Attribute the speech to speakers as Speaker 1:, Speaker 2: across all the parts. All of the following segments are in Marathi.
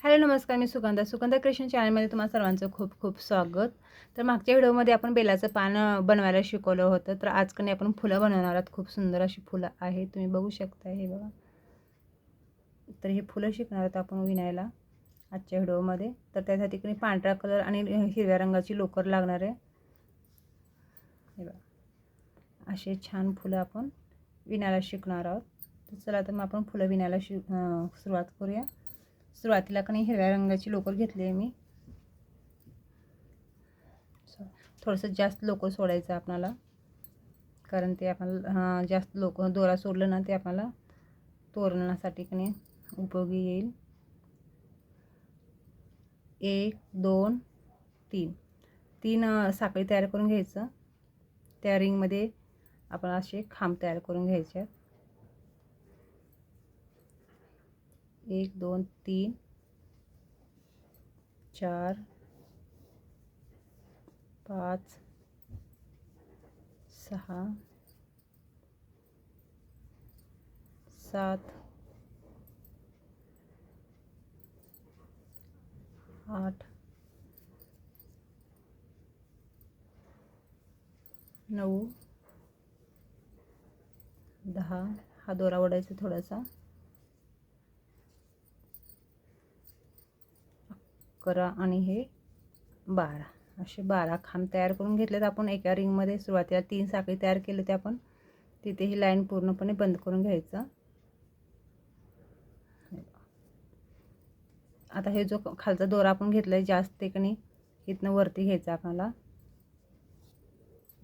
Speaker 1: हॅलो नमस्कार, मी सुगंधा क्रिएशन चॅनलमध्ये तुम्हा सर्वांचं खूप खूप स्वागत. तर मागच्या व्हिडिओमध्ये आपण बेलाचं पान बनवायला शिकवलं होतं. तर आज कणी आपण फुलं बनवणार आहोत. खूप सुंदर अशी फुलं आहेत, तुम्ही बघू शकता. हे बघा, तर हे फुलं शिकणार आहोत आपण विणायला आजच्या व्हिडिओमध्ये. तर त्यासाठी कणी पांढरा कलर आणि हिरव्या रंगाची लोकर लागणार आहे. हे बघा, असे छान फुलं आपण विणायला शिकणार आहोत. तर चला, तर मग आपण फुलं विणायला सुरुवात करूया. सुरुवातीला कणी हिरव्या रंगाची लोकर घेतली आहे मी. थोडंसं जास्त लोकर सोडायचं आपल्याला, कारण ते आपल्याला जास्त दोरा सोडलं ना ते आपल्याला तोरणासाठी कणी उपयोगी येईल. 1 2 3 3 साखळी तयार करून घ्यायचं. त्या रिंगमध्ये आपण असे खांब तयार करून घ्यायचे. 1 2 3 4 5 6 7 8 9 10. हा दोरा ओढायचा थोडासा. 11 आणि हे 12. असे 12 खांब तयार करून घेतलेत आपण एका रिंगमध्ये. सुरुवातीला 3 साखळी तयार केले ते आपण तिथे ही लाईन पूर्णपणे बंद करून घ्यायचं. आता हे जो खालचा दोरा आपण घेतलाय जास्त ते कणी इथनं वरती घ्यायचा आपल्याला,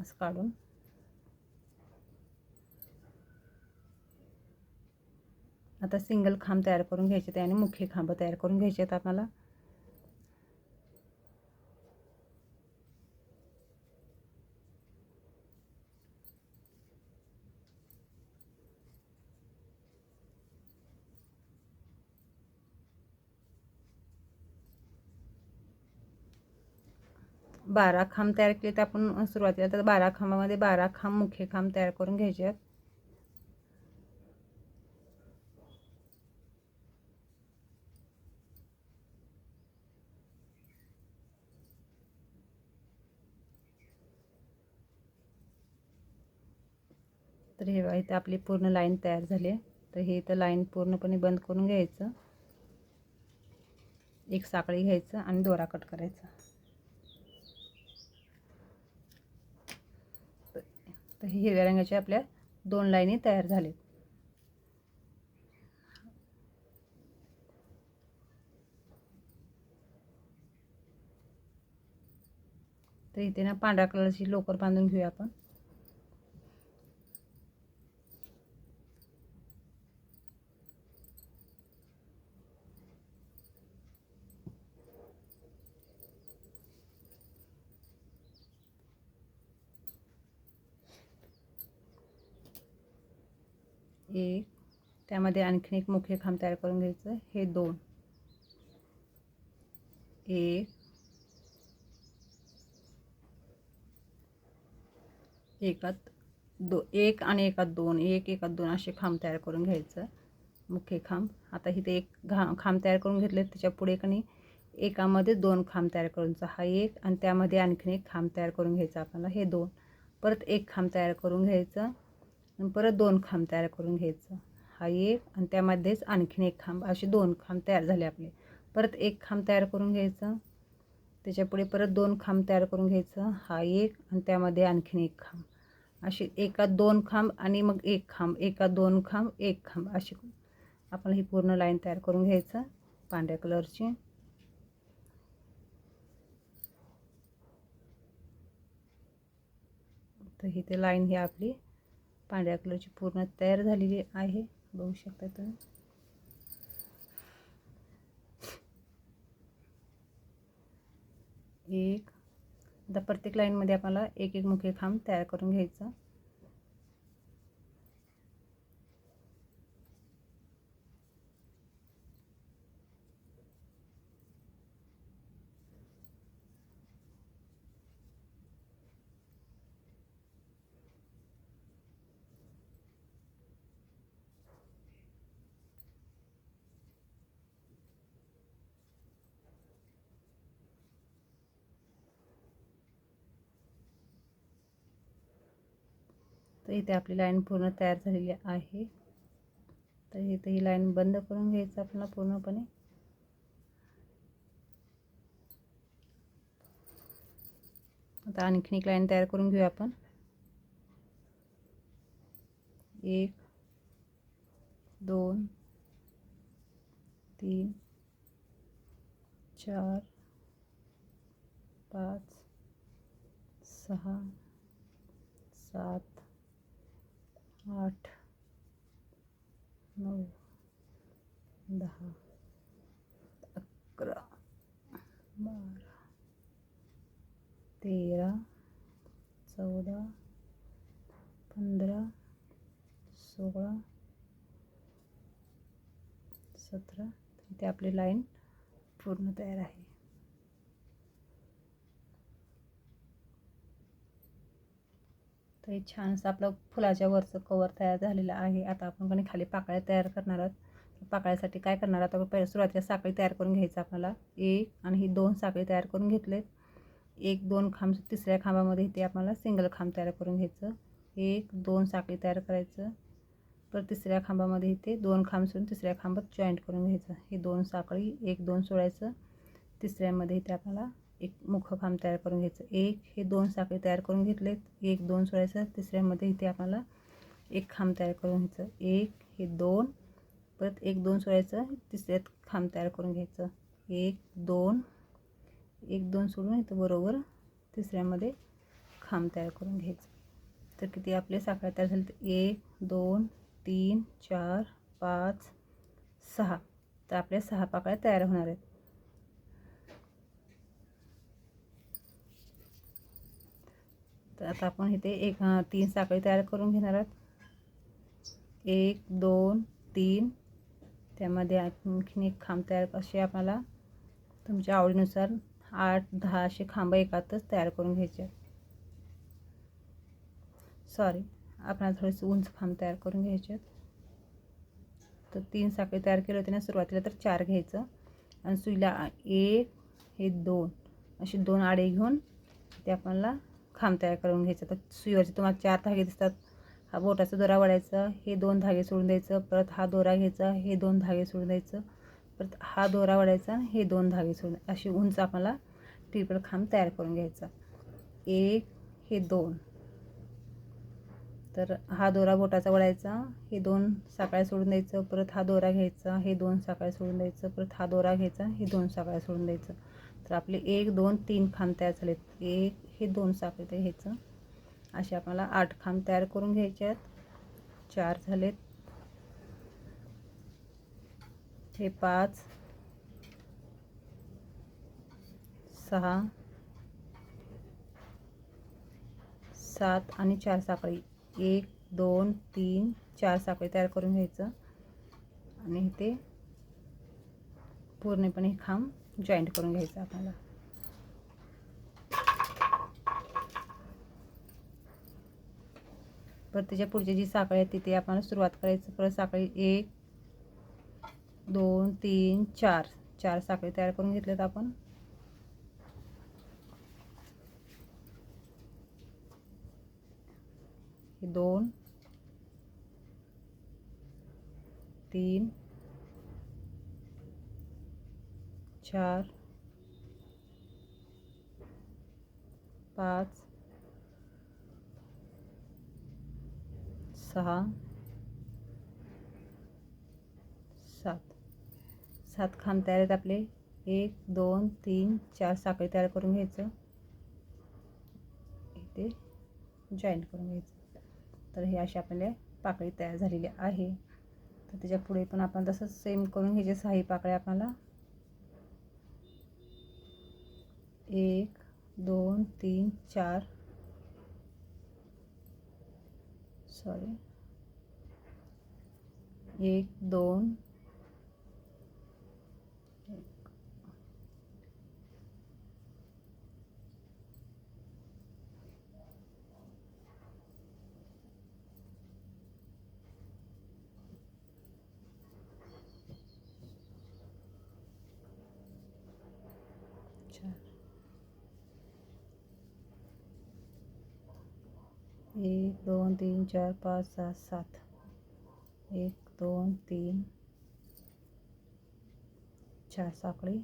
Speaker 1: असं काढून. आता सिंगल खांब तयार करून घ्यायचे आणि मुख्य खांब तयार करून घ्यायचे आहेत आपल्याला. बारा खांब तयार केले तर आपण सुरुवातीला तर 12 खांबामध्ये 12 खांब मुख्य खांब तयार करून घ्यायचे आहेत. तर हे बघा, इथे आपली पूर्ण लाईन तयार झाली. तर हे इथं लाईन पूर्णपणे बंद करून घ्यायचं. एक साखळी घ्यायचं आणि दोरा कट करायचा. तर हिरव्या रंगाच्या आपल्या 2 लाईनी तयार झाल्या. तर इथे ना पांढऱ्या कलरची लोकर बांधून घेऊया आपण. एक, त्यामध्ये आणखीन एक मुख्य खांब तयार करून घ्यायचं. हे 2, 1 एकात 2, 1 आणि एकात 2, 1 एकात 2 असे खांब तयार करून घ्यायचं, मुख्य खांब. आता इथे एक खांब तयार करून घेतले. त्याच्या पुढे कणी एकामध्ये 2 खांब तयार करूनचा हा 1 आणि त्यामध्ये आणखीन एक खांब तयार करून घ्यायचा आपल्याला, हे 2. परत एक खांब तयार करून घ्यायचं आणि परत 2 खांब तयार करून घ्यायचं, हा 1 आणि त्यामध्येच आणखीन एक खांब. असे 2 खांब तयार झाले आपले. परत एक खांब तयार करून घ्यायचं. त्याच्या पुढे परत 2 खांब तयार करून घ्यायचं, हा 1 आणि त्यामध्ये आणखीन एक खांब. असे एकात 2 खांब आणि मग एक खांब, एकात 2 खांब, एक खांब, अशी आपण ही पूर्ण लाईन तयार करून घ्यायचं पांढऱ्या कलरची. तर इथे लाईन ही आपली पांढऱ्या कलरची पूर्ण तयार झालेली आहे, बघू शकता तुम्ही. एक, आता प्रत्येक लाईनमध्ये आपल्याला एक एक मुख्य खांब तयार करून घ्यायचं. तर इथे आपली लाईन पूर्ण तयार झालेली आहे. तर इथे ही लाईन बंद करून घ्यायचं आपल्याला पूर्णपणे. आता आणखीन एक लाईन तयार करून घेऊया आपण. 1 2 3 4 5 6 7 8 9 10 11 12 13 14 15 16 17. इथे आपली लाईन पूर्ण तयार आहे. तर हे छानसं आपलं फुलाच्या वरचं कवर तयार झालेलं आहे. आता आपण खाली पाकळ्या तयार करणार आहोत. पाकळ्यासाठी काय करणार आहोत, पहिल्या सुरुवातीला साखळी तयार करून घ्यायचं आपल्याला. एक आणि ही 2 साखळी तयार करून घेतलेत. 1 2 खांब, तिसऱ्या खांबामध्ये इथे आपल्याला सिंगल खांब तयार करून घ्यायचं. 1 2 साखळी तयार करायचं. परत तिसऱ्या खांबामध्ये इथे 2 खांब सोडून तिसऱ्या खांबात जॉईंट करून घ्यायचं. हे 2 साखळी 1 2 सोडायचं. तिसऱ्यामध्ये इथे आपल्याला एक मुख्य खांब तयार करून घ्यायचं. हे 2 साखळी तयार करून घेतलेत. 1 2 सोडायचं. तिसऱ्यामध्ये इथे आपल्याला एक खांब तयार करून घ्यायचं. हे 2 परत 1 2 सोडायचं. तिसऱ्यात खांब तयार करून घ्यायचं. 1 2 1 2 सोडून इथं बरोबर तिसऱ्यामध्ये खांब तयार करून घ्यायचं. तर किती आपले साखळ्या तयार झाले, 1 2 3 4 5 6. तर आपल्या 6 पाकळ्या तयार होणार आहेत. तर आता आपण इथे 3 साखळी तयार करून घेणार आहोत. 1 2 3. त्यामध्ये आणखीन एक खांब तयार, असे आपल्याला तुमच्या आवडीनुसार 8 10 असे खांब एकातच तयार करून घ्यायचे. सॉरी, आपल्याला थोडेसे उंच खांब तयार करून घ्यायचे. तर 3 साखळी तयार केले होते ना सुरुवातीला, तर 4 घ्यायचं आणि सुईला 1 हे 2 असे 2 आडे घेऊन ते आपल्याला खांब तयार करून घ्यायचं. तर सुईवरचे तुम्हाला 4 धागे दिसतात. हा बोटाचा दोरा वळायचा, हे 2 धागे सोडून द्यायचं. परत हा दोरा घ्यायचा, हे 2 धागे सोडून द्यायचं. परत हा दोरा वळायचा, हे 2 धागे सोडून, अशी उंच आपल्याला ट्रिपल खांब तयार करून घ्यायचा. 1 हे 2. तर हा दोरा बोटाचा वळायचा, हे 2 साखळ्या सोडून द्यायचं. परत हा दोरा घ्यायचा, हे 2 साखळ्या सोडून द्यायचं. परत हा दोरा घ्यायचा, हे 2 साखळ्या सोडून द्यायचं. तर आपले 1 2 3 खांब तयार झालेत. 1 हे 2 साखळी ते घ्यायचं. असे आपल्याला 8 खांब तयार करून घ्यायचे आहेत. 4 झालेत. हे 5 6 7 आणि 4 साखळी, 1 2 3 4 साखळी तयार करून घ्यायचं आणि इथे पूर्णपणे खांब जॉईंट करून घ्यायचं आपल्याला. परत त्याच्या पुढची जी साखळी आहे तिथे आपण सुरुवात करायचं. परत साखळी 1 2 3 4 4 साखळी तयार करून घेतल्यात आपण. हे 2 3 4 5 6 7 7 खांब तयार आहेत आपले. 1 2 3 4 साखळी तयार करून घ्यायचं, इथे जॉईंट करून घ्यायचं. तर हे अशी आपल्याला पाकळी तयार झालेली आहे. तर त्याच्या पुढे पण आपण तसंच सेम करून घ्यायचे. 6 पाकळ्या आपल्याला 1 2 3 4 सॉरी 1 2 4 1 2 3 4 5 6 7 1 2 3 4 साखळी,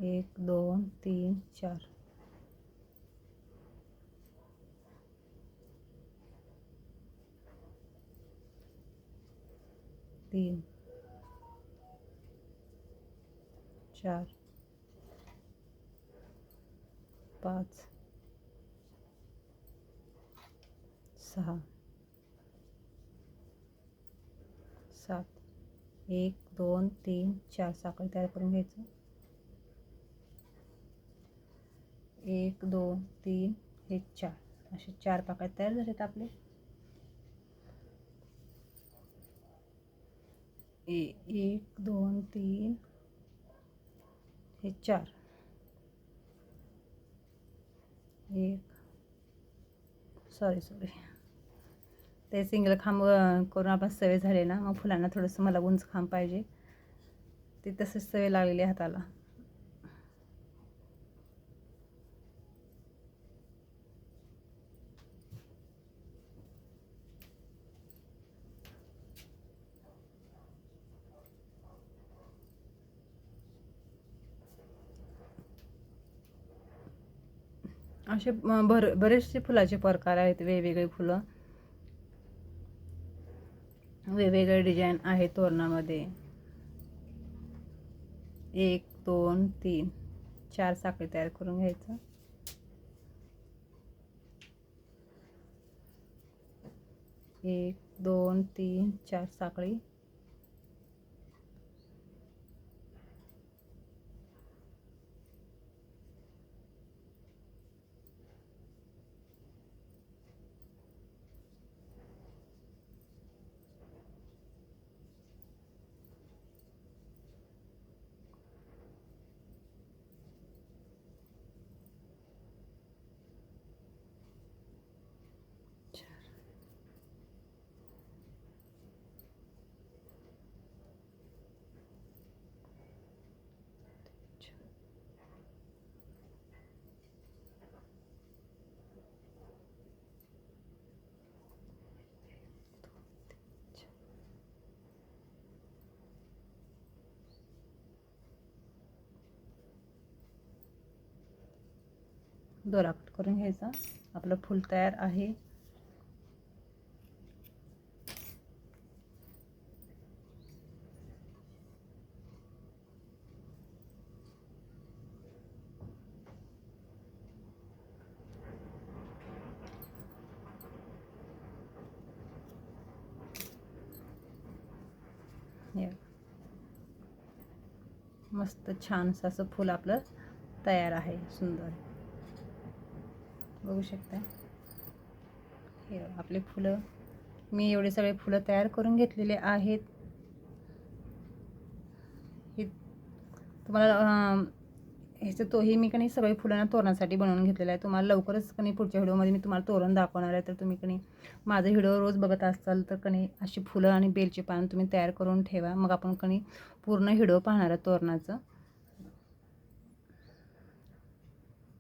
Speaker 1: 1 2 3 4 3 4 5 6 7 1 2 3 4 साखळी तयार करून घ्यायचं. 1 2 3 हे 4 असे 4 पाकळ्या तयार झालेत आपले. 1 2 3 हे 4 1 सॉरी ते सिंगल खांब करून आपण सवय झाले ना, मग फुलांना थोडंसं मला उंच खांब पाहिजे, ते तसंच सवय लागलेली हाताला. असे बरेचसे फुलाचे प्रकार आहेत, वेगवेगळे फुलं, वेगवेगळे डिझाईन आहे तोरणामध्ये. 1 2 3 4 साखळी तयार करून घ्यायचं. 1 2 3 4 साखळी, दोरा कट करून घ्यायचा. आपलं फूल तयार आहे. मस्त छान असं फूल आपलं तयार आहे, सुंदर. बघू शकता, हे आपले फुलं मी एवढे सगळे फुलं तयार करून घेतलेले आहेत. हे तुम्हाला हे मी कणी सगळे फुलांना तोरणासाठी बनवून घेतलेलं आहे. तुम्हाला लवकरच कणी पुढच्या व्हिडिओमध्ये मी तुम्हाला तोरण दाखवणार आहे. तर तुम्ही कणी माझा व्हिडिओ रोज बघत असाल तर कणी अशी फुलं आणि बेलची पानं तुम्ही तयार करून ठेवा. मग आपण कणी पूर्ण व्हिडिओ पाहणार आहे तोरणाचं.